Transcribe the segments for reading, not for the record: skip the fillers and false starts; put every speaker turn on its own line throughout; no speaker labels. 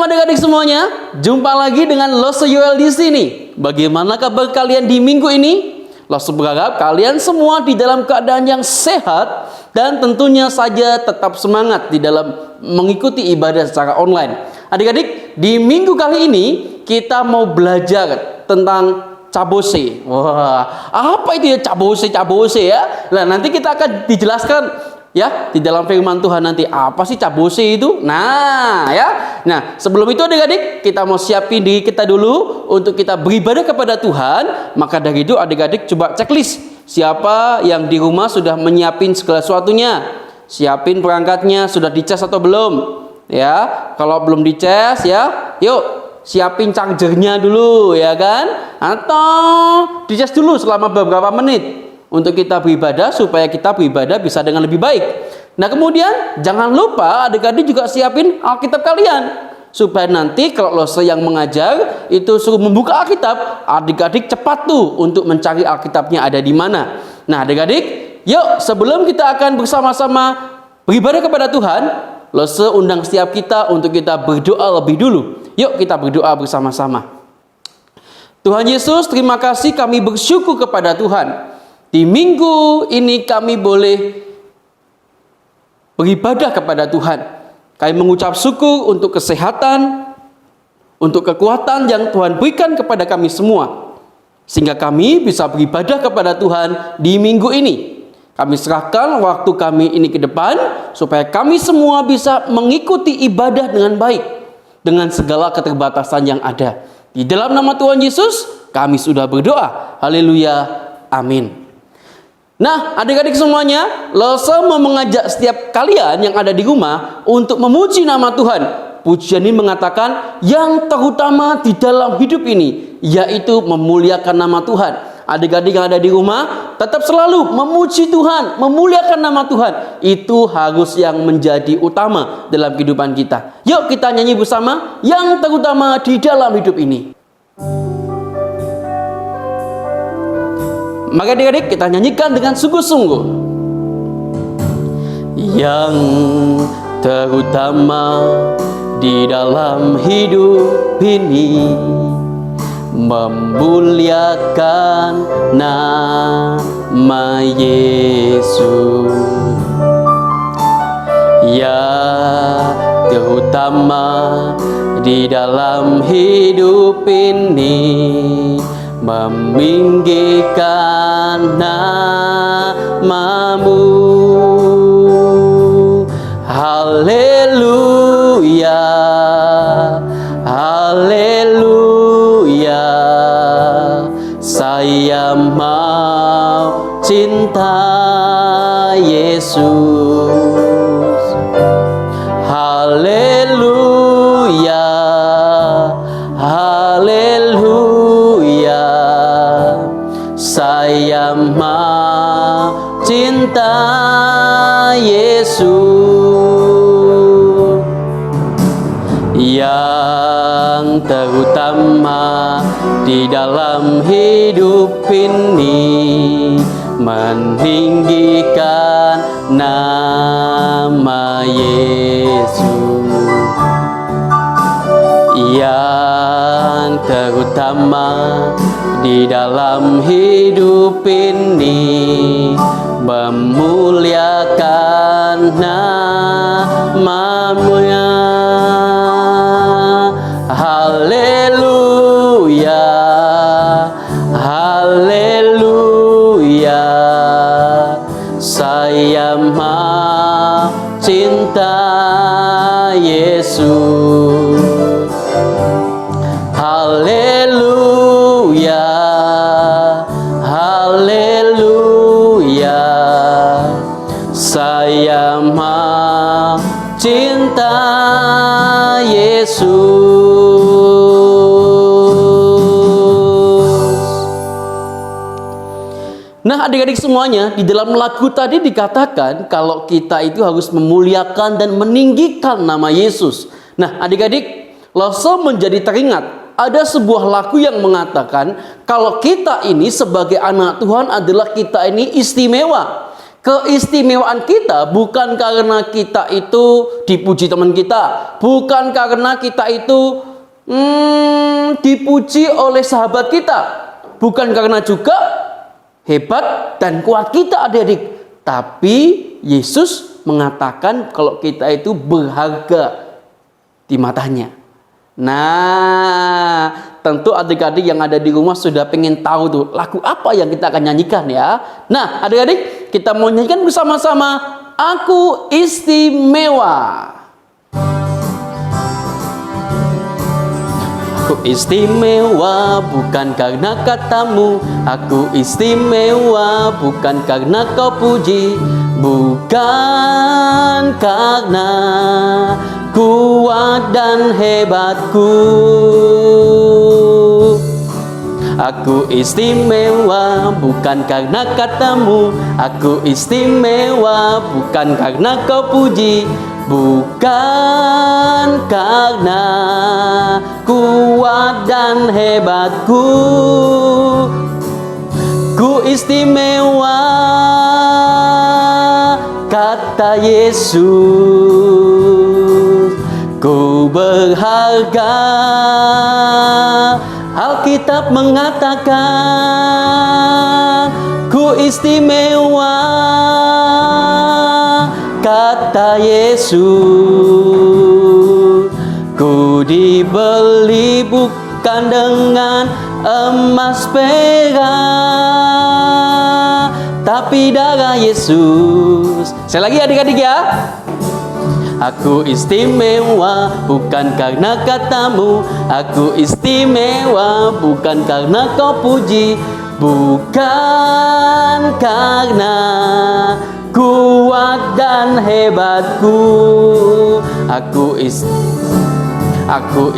Shalom adik-adik semuanya. Jumpa lagi dengan Lose Yoel di sini. Bagaimana kabar kalian di minggu ini? Lose berharap kalian semua di dalam keadaan yang sehat dan tentunya saja tetap semangat di dalam mengikuti ibadah secara online. Adik-adik, di minggu kali ini kita mau belajar tentang cabose. Wah, apa itu ya cabose ya? Nah, nanti kita akan dijelaskan ya di dalam firman Tuhan nanti apa sih cabose itu. Nah sebelum itu adik-adik kita mau siapin diri kita dulu untuk kita beribadah kepada Tuhan. Maka dari itu adik-adik coba checklist siapa yang di rumah sudah menyiapin segala sesuatunya, siapin perangkatnya, sudah dicas atau belum ya. Kalau belum dicas ya, yuk siapin chargernya dulu ya kan, atau dicas dulu selama beberapa menit untuk kita beribadah, supaya kita beribadah bisa dengan lebih baik. Nah kemudian jangan lupa adik-adik juga siapin Alkitab kalian, supaya nanti kalau Lose yang mengajar itu suruh membuka Alkitab, adik-adik cepat tuh untuk mencari Alkitabnya ada di mana. Nah adik-adik, yuk sebelum kita akan bersama-sama beribadah kepada Tuhan, Lose undang setiap kita untuk kita berdoa lebih dulu. Yuk kita berdoa bersama-sama. Tuhan Yesus, terima kasih, kami bersyukur kepada Tuhan. Di minggu ini kami boleh beribadah kepada Tuhan. Kami mengucap syukur untuk kesehatan, untuk kekuatan yang Tuhan berikan kepada kami semua, sehingga kami bisa beribadah kepada Tuhan di minggu ini. Kami serahkan waktu kami ini ke depan, supaya kami semua bisa mengikuti ibadah dengan baik, dengan segala keterbatasan yang ada. Di dalam nama Tuhan Yesus, kami sudah berdoa. Haleluya. Amin. Nah, adik-adik semuanya, Lose mau mengajak setiap kalian yang ada di rumah untuk memuji nama Tuhan. Pujian ini mengatakan yang terutama di dalam hidup ini, yaitu memuliakan nama Tuhan. Adik-adik yang ada di rumah, tetap selalu memuji Tuhan, memuliakan nama Tuhan. Itu harus yang menjadi utama dalam kehidupan kita. Yuk kita nyanyi bersama, yang terutama di dalam hidup ini. Maka adik-adik kita nyanyikan dengan sungguh-sungguh. Yang terutama di dalam hidup ini, memuliakan nama Yesus. Yang terutama di dalam hidup ini, meminggirkan namamu. Haleluya, haleluya. Saya mau cinta Yesus. Haleluya, haleluya. Saya mau cinta Yesus. Yang terutama di dalam hidup ini, meninggikan nama Yesus. Yang terutama di dalam hidup ini, memuliakan nama-Mu. Haleluya, haleluya. Saya mau cinta Yesus. Haleluya, haleluya. Saya mau cinta Yesus. Nah adik-adik semuanya, di dalam lagu tadi dikatakan kalau kita itu harus memuliakan dan meninggikan nama Yesus. Nah adik-adik, Lose menjadi teringat ada sebuah lagu yang mengatakan kalau kita ini sebagai anak Tuhan adalah kita ini istimewa. Keistimewaan kita bukan karena kita itu dipuji teman kita, bukan karena kita itu dipuji oleh sahabat kita, bukan karena juga hebat dan kuat kita adik-adik, tapi Yesus mengatakan kalau kita itu berharga di matanya. Nah, tentu adik-adik yang ada di rumah sudah pengen tahu tuh lagu apa yang kita akan nyanyikan ya. Nah, adik-adik, kita mau nyanyikan bersama-sama Aku Istimewa. Aku istimewa bukan karena katamu, aku istimewa bukan karena kau puji, bukan karena kuat dan hebatku. Aku istimewa bukan karena katamu, aku istimewa bukan karena kau puji, bukan karena kuat dan hebatku. Ku istimewa, kata Yesus. Ku berharga, Alkitab mengatakan. Ku istimewa, kata Yesus. Ku dibeli bukan dengan emas perak, tapi darah Yesus. Sekali lagi adik-adik ya. Aku istimewa bukan karena katamu, aku istimewa bukan karena kau puji, bukan karena kuat dan hebatku. Aku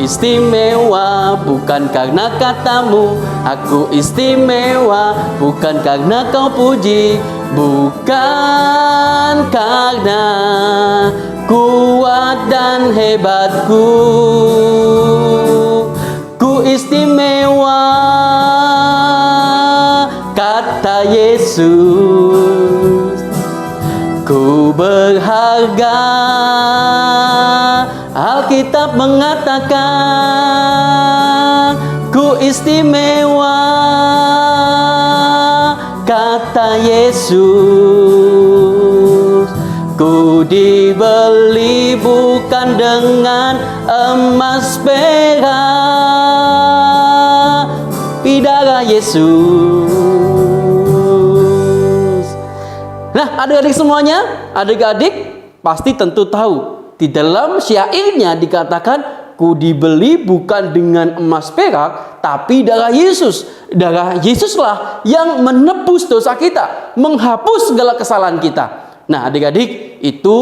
istimewa bukan karena katamu, aku istimewa bukan karena kau puji, bukan karena kuat dan hebatku. Ku istimewa, kata Yesus. Ku berharga, Alkitab mengatakan. Ku istimewa, kata Yesus. Ku dibeli bukan dengan emas perak, tapi darah Yesus. Nah, adik-adik semuanya, adik-adik pasti tentu tahu di dalam syairnya dikatakan ku dibeli bukan dengan emas perak, tapi darah Yesus. Darah Yesuslah yang menebus dosa kita, menghapus segala kesalahan kita. Nah, adik-adik, itu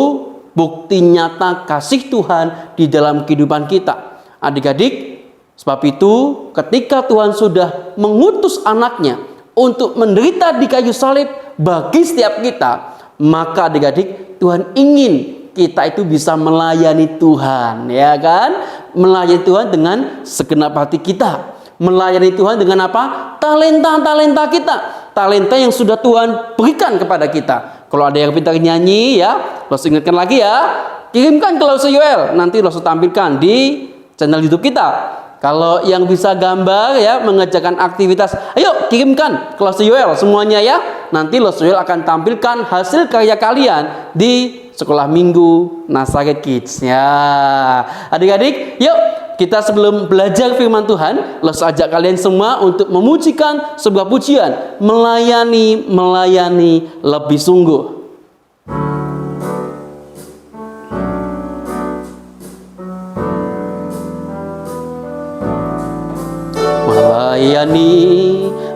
bukti nyata kasih Tuhan di dalam kehidupan kita. Adik-adik, sebab itu ketika Tuhan sudah mengutus anaknya untuk menderita di kayu salib bagi setiap kita, maka adik-adik, Tuhan ingin kita itu bisa melayani Tuhan, ya kan? Melayani Tuhan dengan segenap hati kita. Melayani Tuhan dengan apa? Talenta-talenta kita. Talenta yang sudah Tuhan berikan kepada kita. Kalau ada yang pintar nyanyi ya, Los ingatkan lagi ya. Kirimkan ke Los Yoel, nanti Los tampilkan di channel YouTube kita. Kalau yang bisa gambar ya, mengerjakan aktivitas, ayo kirimkan ke Los Yoel semuanya ya. Nanti Los Yoel akan tampilkan hasil karya kalian di Sekolah Minggu Nazaret Kids ya. Adik-adik, yuk kita sebelum belajar firman Tuhan, Los ajak kalian semua untuk memujikan sebuah pujian, melayani lebih sungguh.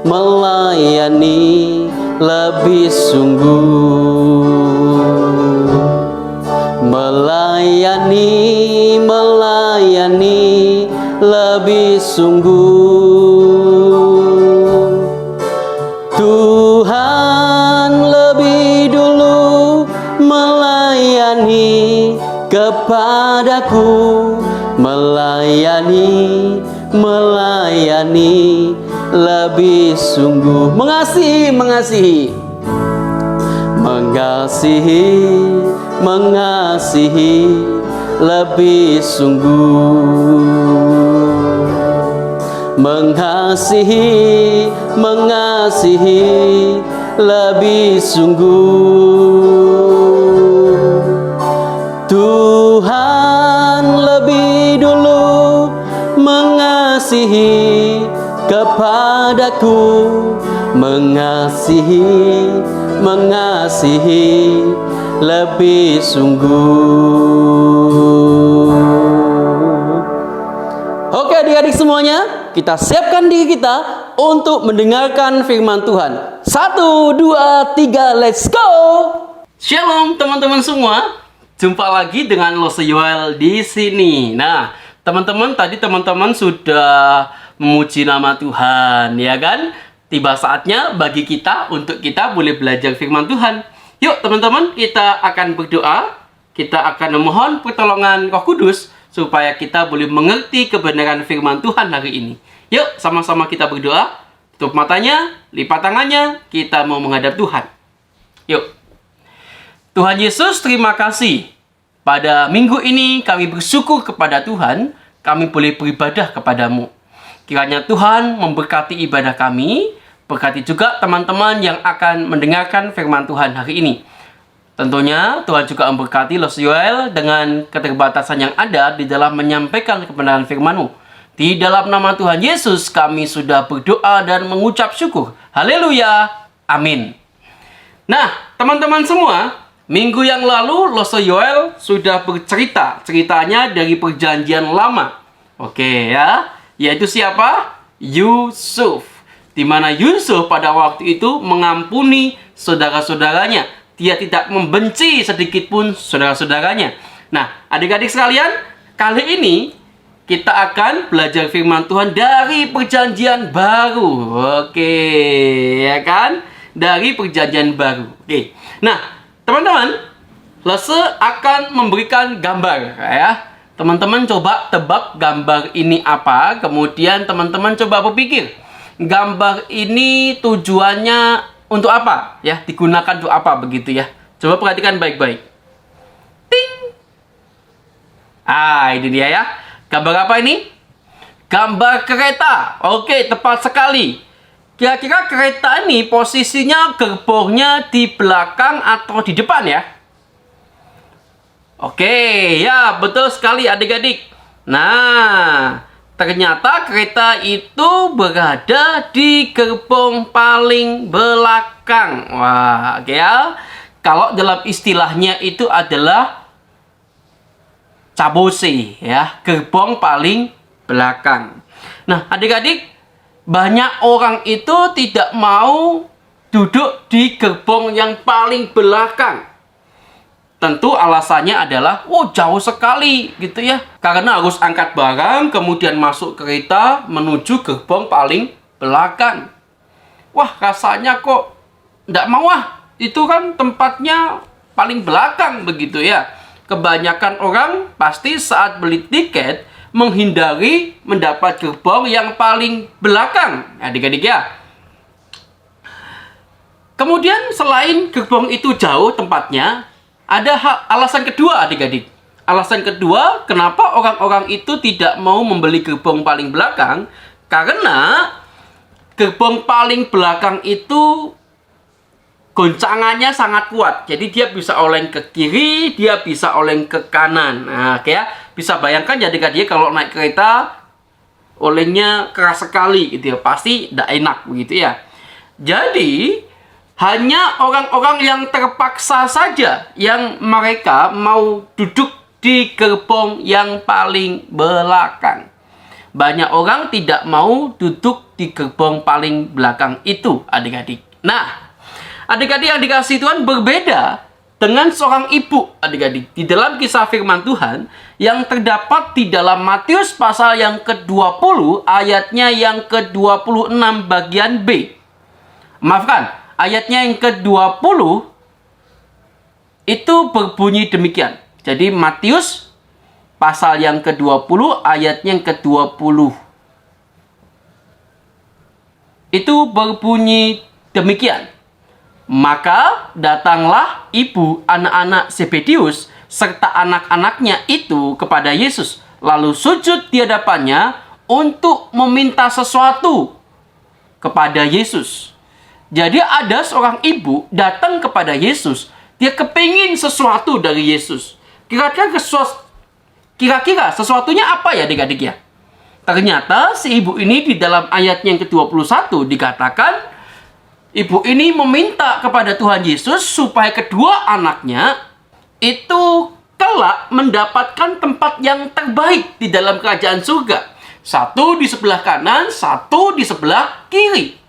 Melayani lebih sungguh. Melayani lebih sungguh. Tuhan lebih dulu melayani kepadaku, melayani lebih sungguh. Mengasihi mengasihi, mengasihi lebih sungguh. Mengasihi, mengasihi lebih sungguh. Tuhan lebih dulu mengasihi kepadaku, mengasihi, mengasihi lebih sungguh. Oke adik-adik semuanya, kita siapkan diri kita untuk mendengarkan firman Tuhan. 1, 2, 3, let's go! Shalom teman-teman semua, jumpa lagi dengan Loso Yoel di sini. Nah, teman-teman, tadi teman-teman sudah memuji nama Tuhan, ya kan? Tiba saatnya bagi kita untuk kita boleh belajar firman Tuhan. Yuk teman-teman, kita akan berdoa, kita akan memohon pertolongan Roh Kudus supaya kita boleh mengerti kebenaran firman Tuhan hari ini. Yuk, sama-sama kita berdoa. Tutup matanya, lipat tangannya, kita mau menghadap Tuhan. Yuk. Tuhan Yesus, terima kasih. Pada minggu ini kami bersyukur kepada Tuhan, kami boleh beribadah kepadamu. Kiranya Tuhan memberkati ibadah kami, berkati juga teman-teman yang akan mendengarkan firman Tuhan hari ini. Tentunya Tuhan juga memberkati Loso Yoel dengan keterbatasan yang ada di dalam menyampaikan kebenaran firman-Mu. Di dalam nama Tuhan Yesus kami sudah berdoa dan mengucap syukur. Haleluya. Amin. Nah, teman-teman semua, minggu yang lalu Loso Yoel sudah bercerita. Ceritanya dari perjanjian lama. Oke ya. Yaitu siapa? Yusuf. Di mana Yusuf pada waktu itu mengampuni saudara-saudaranya. Dia tidak membenci sedikit pun saudara-saudaranya. Nah, adik-adik sekalian, kali ini kita akan belajar firman Tuhan dari perjanjian baru. Oke, ya kan? Dari perjanjian baru. Oke. Nah, teman-teman, Loso akan memberikan gambar, ya. Teman-teman coba tebak gambar ini apa, kemudian teman-teman coba berpikir, gambar ini tujuannya untuk apa? Ya, digunakan untuk apa begitu ya? Coba perhatikan baik-baik. Ting. Ini dia ya. Gambar apa ini? Gambar kereta. Oke, tepat sekali. Kira-kira kereta ini posisinya gerbongnya di belakang atau di depan ya? Oke, ya betul sekali adik-adik. Nah, ternyata kereta itu berada di gerbong paling belakang. Wah, oke ya. Kalau dalam istilahnya itu adalah cabose ya, gerbong paling belakang. Nah, adik-adik, banyak orang itu tidak mau duduk di gerbong yang paling belakang. Tentu alasannya adalah, jauh sekali gitu ya. Karena harus angkat barang, kemudian masuk kereta menuju gerbong paling belakang. Wah, rasanya kok nggak mau itu kan tempatnya paling belakang begitu ya. Kebanyakan orang pasti saat beli tiket menghindari mendapat gerbong yang paling belakang, adik-adik ya. Kemudian selain gerbong itu jauh tempatnya, ada alasan kedua adik-adik. Alasan kedua kenapa orang-orang itu tidak mau membeli gerbong paling belakang, karena gerbong paling belakang itu goncangannya sangat kuat. Jadi dia bisa oleng ke kiri, dia bisa oleng ke kanan. Nah, kayak bisa bayangkan ya adik-adik kalau naik kereta olengnya keras sekali gitu ya. Pasti tidak enak begitu ya. Jadi hanya orang-orang yang terpaksa saja yang mereka mau duduk di gerbong yang paling belakang. Banyak orang tidak mau duduk di gerbong paling belakang itu, adik-adik. Nah, adik-adik yang dikasihi Tuhan berbeda dengan seorang ibu, adik-adik. Di dalam kisah firman Tuhan yang terdapat di dalam Matius pasal yang ke-20, ayatnya yang ke-26 bagian B. Maafkan, ayatnya yang ke-20 itu berbunyi demikian. Jadi Matius pasal yang ke-20 ayatnya yang ke-20 itu berbunyi demikian. Maka datanglah ibu anak-anak Zebedeus serta anak-anaknya itu kepada Yesus, lalu sujud di hadapannya untuk meminta sesuatu kepada Yesus. Jadi ada seorang ibu datang kepada Yesus, dia kepingin sesuatu dari Yesus. Kira-kira sesuatunya apa ya adik-adik ya? Ternyata si ibu ini di dalam ayat yang ke-21 dikatakan, ibu ini meminta kepada Tuhan Yesus supaya kedua anaknya itu kelak mendapatkan tempat yang terbaik di dalam kerajaan surga. Satu di sebelah kanan, satu di sebelah kiri.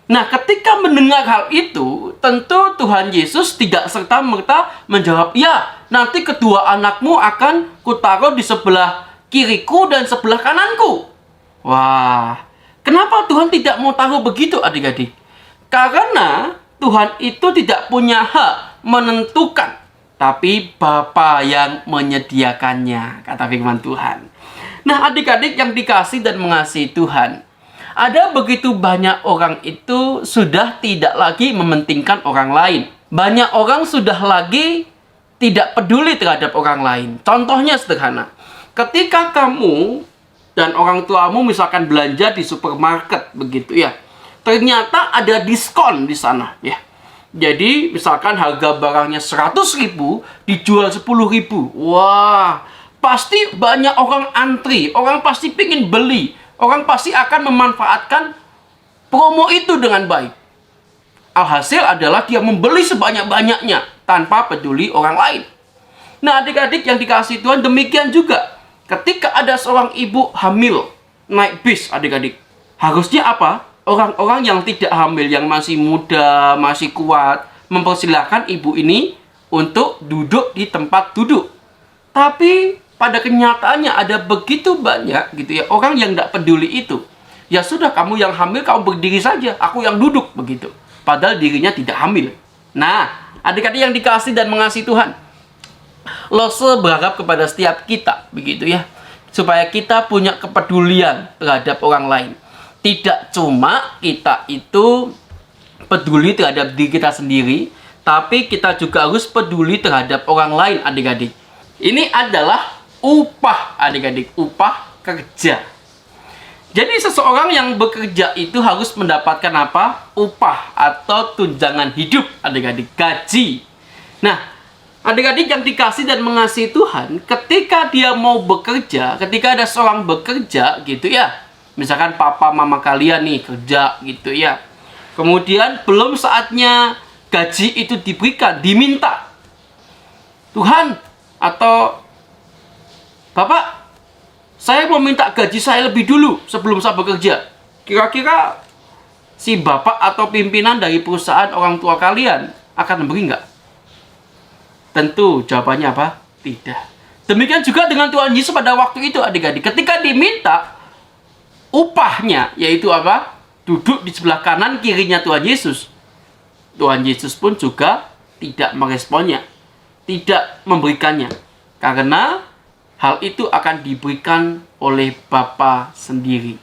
Nah, ketika mendengar hal itu, tentu Tuhan Yesus tidak serta-merta menjawab, ya, nanti kedua anakmu akan kutaruh di sebelah kiriku dan sebelah kananku. Wah, kenapa Tuhan tidak mau taruh begitu adik-adik? Karena Tuhan itu tidak punya hak menentukan, tapi Bapa yang menyediakannya, kata firman Tuhan. Nah, adik-adik yang dikasih dan mengasihi Tuhan, ada begitu banyak orang itu sudah tidak lagi mementingkan orang lain. Banyak orang sudah lagi tidak peduli terhadap orang lain. Contohnya sederhana. Ketika kamu dan orang tuamu misalkan belanja di supermarket begitu ya. Ternyata ada diskon di sana ya. Jadi misalkan harga barangnya 100.000 dijual 10.000. Wah, pasti banyak orang antri. Orang pasti pengen beli. Orang pasti akan memanfaatkan promo itu dengan baik. Alhasil adalah dia membeli sebanyak-banyaknya tanpa peduli orang lain. Nah, adik-adik yang dikasihi Tuhan, demikian juga ketika ada seorang ibu hamil naik bis, adik-adik, harusnya apa? Orang-orang yang tidak hamil, yang masih muda, masih kuat, mempersilahkan ibu ini untuk duduk di tempat duduk. Tapi pada kenyataannya ada begitu banyak gitu ya orang yang tidak peduli itu. Ya sudah, kamu yang hamil kamu berdiri saja, aku yang duduk begitu. Padahal dirinya tidak hamil. Nah, adik-adik yang dikasih dan mengasihi Tuhan, Lose berharap kepada setiap kita begitu ya, supaya kita punya kepedulian terhadap orang lain. Tidak cuma kita itu peduli terhadap diri kita sendiri, tapi kita juga harus peduli terhadap orang lain, adik-adik. Ini adalah upah, adik-adik, upah kerja. Jadi seseorang yang bekerja itu harus mendapatkan apa? Upah atau tunjangan hidup, adik-adik, gaji. Nah, adik-adik yang dikasih dan mengasihi Tuhan, ketika dia mau bekerja, ketika ada seorang bekerja gitu ya, misalkan papa mama kalian nih kerja gitu ya, kemudian belum saatnya gaji itu diberikan, diminta, Tuhan atau Bapak, saya mau minta gaji saya lebih dulu sebelum saya bekerja. Kira-kira si bapak atau pimpinan dari perusahaan orang tua kalian akan memberi nggak? Tentu jawabannya apa? Tidak. Demikian juga dengan Tuhan Yesus pada waktu itu, adik-adik. Ketika diminta upahnya, yaitu apa? Duduk di sebelah kanan kirinya Tuhan Yesus. Tuhan Yesus pun juga tidak meresponnya, tidak memberikannya. Karena hal itu akan diberikan oleh Bapa sendiri.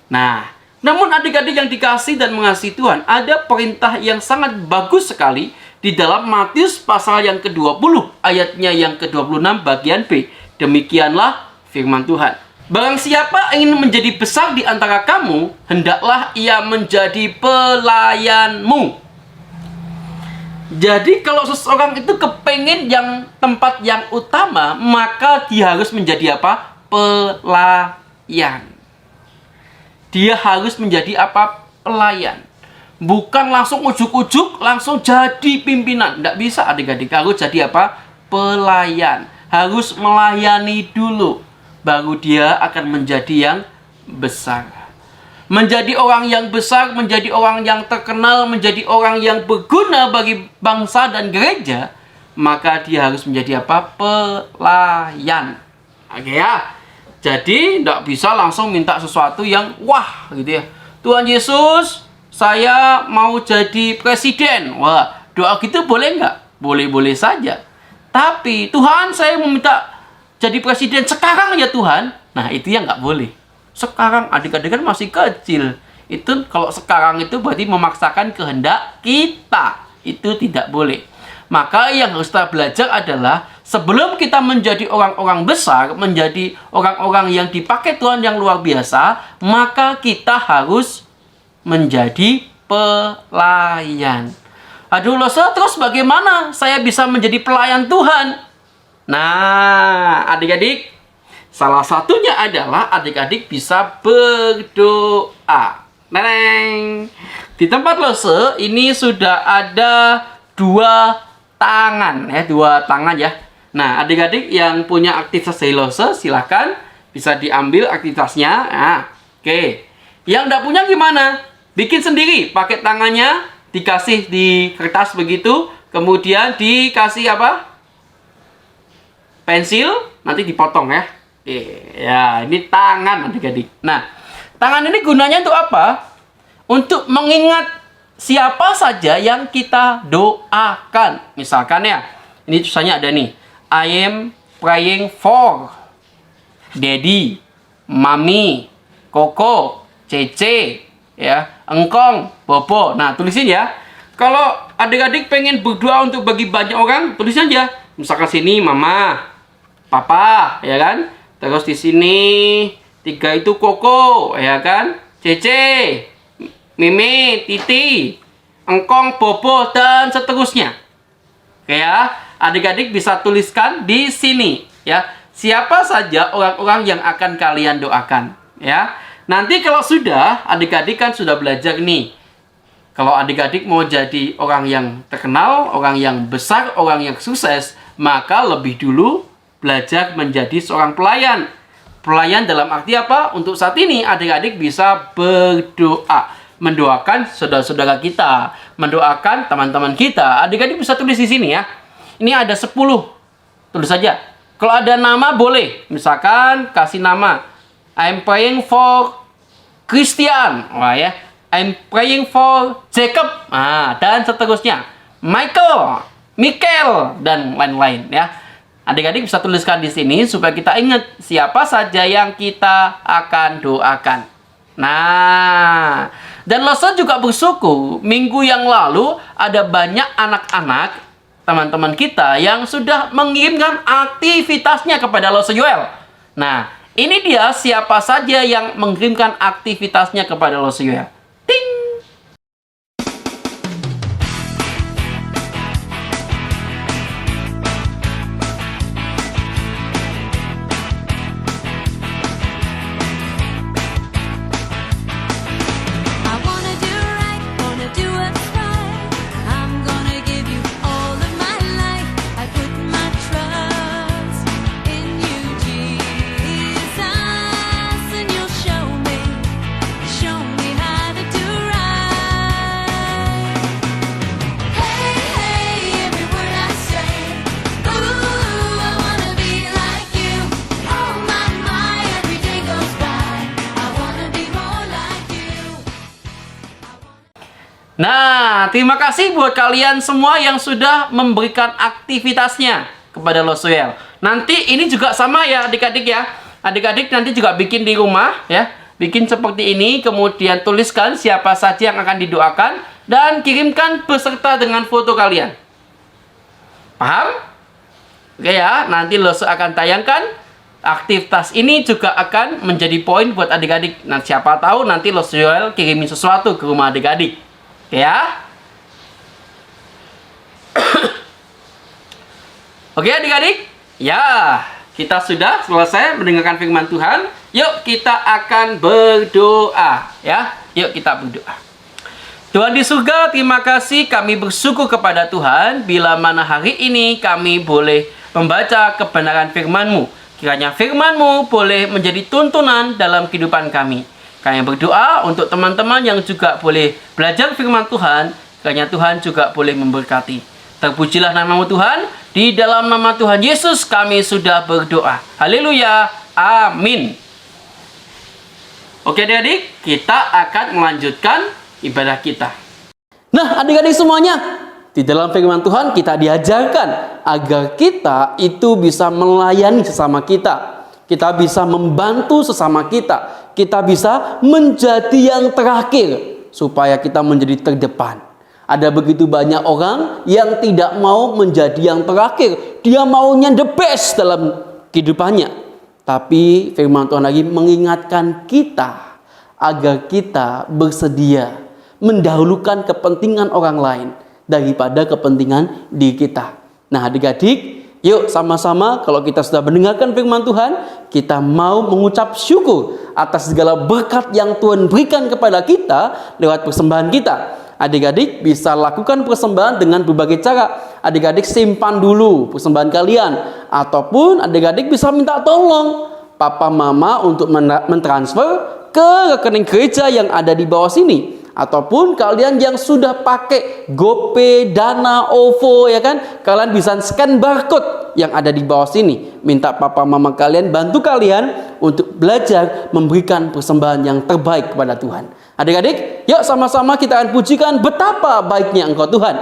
Nah, namun adik-adik yang dikasih dan mengasihi Tuhan, ada perintah yang sangat bagus sekali di dalam Matius pasal yang ke-20, ayatnya yang ke-26 bagian B. Demikianlah firman Tuhan. Barang siapa ingin menjadi besar di antara kamu, hendaklah ia menjadi pelayanmu. Jadi kalau seseorang itu kepengen yang tempat yang utama, maka dia harus menjadi apa? Pelayan. Dia harus menjadi apa? Pelayan. Bukan langsung ujuk-ujuk, langsung jadi pimpinan. Tidak bisa, adik-adik. Harus jadi apa? Pelayan. Harus melayani dulu, baru dia akan menjadi yang besar. Menjadi orang yang besar, menjadi orang yang terkenal, menjadi orang yang berguna bagi bangsa dan gereja, maka dia harus menjadi apa? Pelayan. Oke ya. Jadi tidak bisa langsung minta sesuatu yang wah gitu ya. Tuhan Yesus, saya mau jadi presiden. Wah, doa gitu boleh nggak? Boleh-boleh saja. Tapi Tuhan, saya mau minta jadi presiden sekarang ya Tuhan. Nah, itu yang nggak boleh. Sekarang adik-adik kan masih kecil. Itu kalau sekarang itu berarti memaksakan kehendak kita. Itu tidak boleh. Maka yang harus kita belajar adalah sebelum kita menjadi orang-orang besar, menjadi orang-orang yang dipakai Tuhan yang luar biasa, maka kita harus menjadi pelayan. Aduh Lose, terus bagaimana saya bisa menjadi pelayan Tuhan? Nah, adik-adik, salah satunya adalah adik-adik bisa berdoa. Neneng. Di tempat Lose ini sudah ada dua tangan ya. Nah, adik-adik yang punya aktivitas dari Lose silahkan bisa diambil aktivitasnya. Nah, oke. Yang enggak punya gimana? Bikin sendiri, pakai tangannya, dikasih di kertas begitu, kemudian dikasih apa? Pensil, nanti dipotong ya. Oke, ya, ini tangan adik-adik. Nah, tangan ini gunanya untuk apa? Untuk mengingat siapa saja yang kita doakan. Misalkan ya, ini tulisannya ada nih. I am praying for Daddy, Mami, Koko, Cece, ya, Engkong, Bobo. Nah, tulisin ya. Kalau adik-adik pengen berdoa untuk bagi banyak orang, tulis aja. Misalkan sini Mama, Papa, ya kan? Terus di sini 3 itu Koko, ya kan? Cece, Mimi, Titi, Engkong, Bobo, dan seterusnya. Oke ya, adik-adik bisa tuliskan di sini ya. Siapa saja orang-orang yang akan kalian doakan ya. Nanti kalau sudah, adik-adik kan sudah belajar nih. Kalau adik-adik mau jadi orang yang terkenal, orang yang besar, orang yang sukses, maka lebih dulu belajar menjadi seorang pelayan. Pelayan dalam arti apa? Untuk saat ini adik-adik bisa berdoa. Mendoakan saudara-saudara kita, mendoakan teman-teman kita. Adik-adik bisa tulis di sini ya. Ini ada 10. Tulis saja. Kalau ada nama boleh. Misalkan kasih nama. I'm praying for Christian. Wah ya. I'm praying for Jacob. Nah, dan seterusnya. Michael, Michael, dan lain-lain ya. Adik-adik bisa tuliskan di sini supaya kita ingat siapa saja yang kita akan doakan. Nah, dan Lose juga bersyukur minggu yang lalu ada banyak anak-anak teman-teman kita yang sudah mengirimkan aktivitasnya kepada Lose Yoel. Nah, ini dia siapa saja yang mengirimkan aktivitasnya kepada Lose Yoel. Ting! Nah, terima kasih buat kalian semua yang sudah memberikan aktivitasnya kepada Lose Yoel. Nanti ini juga sama ya adik-adik ya. Adik-adik nanti juga bikin di rumah ya. Bikin seperti ini, kemudian tuliskan siapa saja yang akan didoakan dan kirimkan beserta dengan foto kalian. Paham? Oke ya, nanti Lose akan tayangkan. Aktivitas ini juga akan menjadi poin buat adik-adik. Nah, siapa tahu nanti Lose Yoel kirimin sesuatu ke rumah adik-adik. Ya. Oke adik-adik. Ya, kita sudah selesai mendengarkan firman Tuhan. Yuk kita akan berdoa ya. Yuk kita berdoa. Tuhan di surga, terima kasih kami bersyukur kepada Tuhan bila mana hari ini kami boleh membaca kebenaran firman-Mu. Kiranya firman-Mu boleh menjadi tuntunan dalam kehidupan kami. Kami berdoa untuk teman-teman yang juga boleh belajar firman Tuhan. Kiranya Tuhan juga boleh memberkati. Terpujilah nama-Mu Tuhan. Di dalam nama Tuhan Yesus kami sudah berdoa. Haleluya. Amin. Oke adik-adik, kita akan melanjutkan ibadah kita. Nah adik-adik semuanya, di dalam firman Tuhan kita diajarkan agar kita itu bisa melayani sesama kita. Kita bisa membantu sesama kita. Kita bisa menjadi yang terakhir supaya kita menjadi terdepan. Ada begitu banyak orang yang tidak mau menjadi yang terakhir. Dia maunya the best dalam kehidupannya. Tapi firman Tuhan lagi mengingatkan kita agar kita bersedia mendahulukan kepentingan orang lain daripada kepentingan diri kita. Nah, adik-adik, yuk sama-sama kalau kita sudah mendengarkan firman Tuhan, kita mau mengucap syukur atas segala berkat yang Tuhan berikan kepada kita lewat persembahan kita. Adik-adik bisa lakukan persembahan dengan berbagai cara. Adik-adik simpan dulu persembahan kalian. Ataupun adik-adik bisa minta tolong papa mama untuk mentransfer ke rekening gereja yang ada di bawah sini. Ataupun kalian yang sudah pakai GoPay, Dana, OVO, ya kan, kalian bisa scan barcode yang ada di bawah sini. Minta papa mama kalian bantu kalian untuk belajar memberikan persembahan yang terbaik kepada Tuhan. Adik-adik, yuk sama-sama kita akan pujikan betapa baiknya Engkau Tuhan.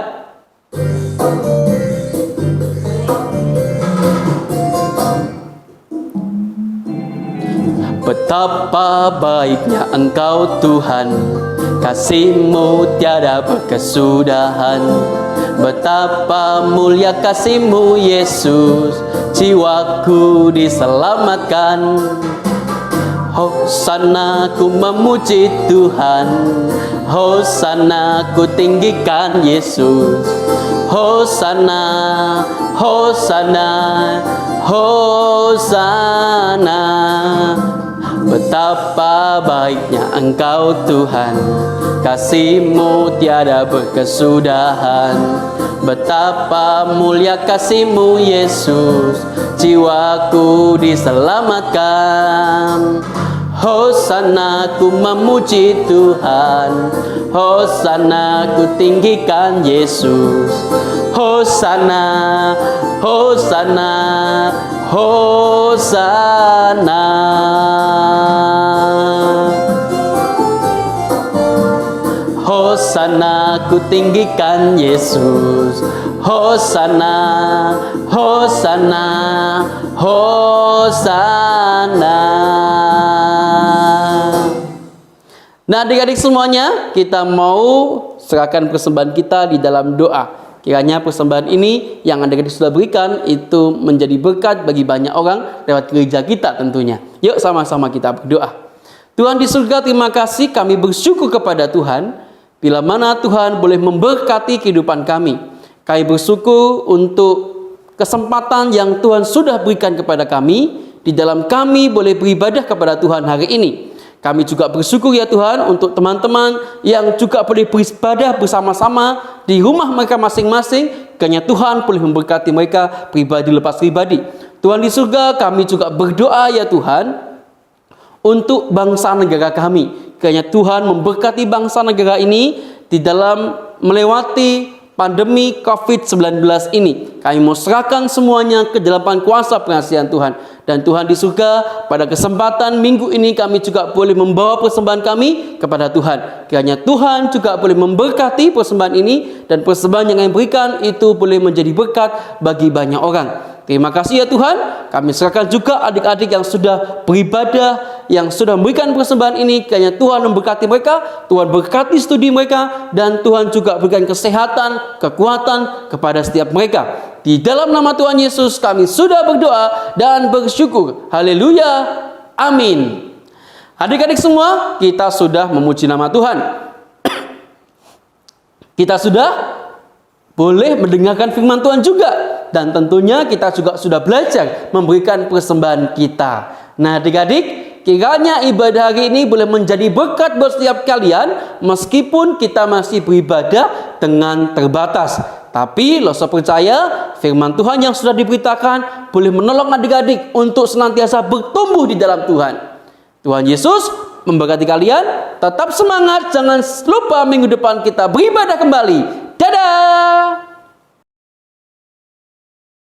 Betapa baiknya Engkau Tuhan, kasih-Mu tiada berkesudahan. Betapa mulia kasih-Mu Yesus, jiwaku diselamatkan. Hosana ku memuji Tuhan, Hosana ku tinggikan Yesus. Hosana, Hosana, Hosana. Betapa baiknya Engkau Tuhan, kasih-Mu tiada berkesudahan. Betapa mulia kasih-Mu Yesus, jiwaku diselamatkan. Hosana ku memuji Tuhan, Hosana ku tinggikan Yesus. Hosana, Hosana, Hosana. Hosana ku tinggikan Yesus. Hosana, Hosana, Hosana. Nah, adik-adik semuanya, kita mau serahkan persembahan kita di dalam doa. Kiranya persembahan ini yang adik-adik sudah berikan itu menjadi berkat bagi banyak orang lewat gereja kita tentunya. Yuk sama-sama kita berdoa. Tuhan di surga, terima kasih, kami bersyukur kepada Tuhan bila mana Tuhan boleh memberkati kehidupan kami. Kami bersyukur untuk kesempatan yang Tuhan sudah berikan kepada kami, di dalam kami boleh beribadah kepada Tuhan hari ini. Kami juga bersyukur ya Tuhan untuk teman-teman yang juga boleh beribadah bersama-sama di rumah mereka masing-masing. Kiranya Tuhan boleh memberkati mereka pribadi lepas pribadi. Tuhan di surga, kami juga berdoa ya Tuhan untuk bangsa negara kami. Kiranya Tuhan memberkati bangsa negara ini di dalam melewati pandemi COVID-19 ini. Kami mau serahkan semuanya ke dalam kuasa pengasihan Tuhan. Dan Tuhan di surga, pada kesempatan minggu ini kami juga boleh membawa persembahan kami kepada Tuhan. Kiranya Tuhan juga boleh memberkati persembahan ini, dan persembahan yang kami berikan itu boleh menjadi berkat bagi banyak orang. Terima kasih ya Tuhan. Kami serahkan juga adik-adik yang sudah beribadah, yang sudah memberikan persembahan ini. Kiranya Tuhan memberkati mereka, Tuhan berkati studi mereka, dan Tuhan juga berikan kesehatan, kekuatan kepada setiap mereka. Di dalam nama Tuhan Yesus kami sudah berdoa dan bersyukur. Haleluya. Amin. Adik-adik semua, kita sudah memuji nama Tuhan. Kita sudah boleh mendengarkan firman Tuhan juga. Dan tentunya kita juga sudah belajar memberikan persembahan kita. Nah adik-adik, kiranya ibadah hari ini boleh menjadi berkat buat setiap kalian, meskipun kita masih beribadah dengan terbatas. Tapi Loso percaya firman Tuhan yang sudah diberitakan boleh menolong adik-adik untuk senantiasa bertumbuh di dalam Tuhan. Tuhan Yesus memberkati kalian. Tetap semangat, jangan lupa minggu depan kita beribadah kembali. Dadah!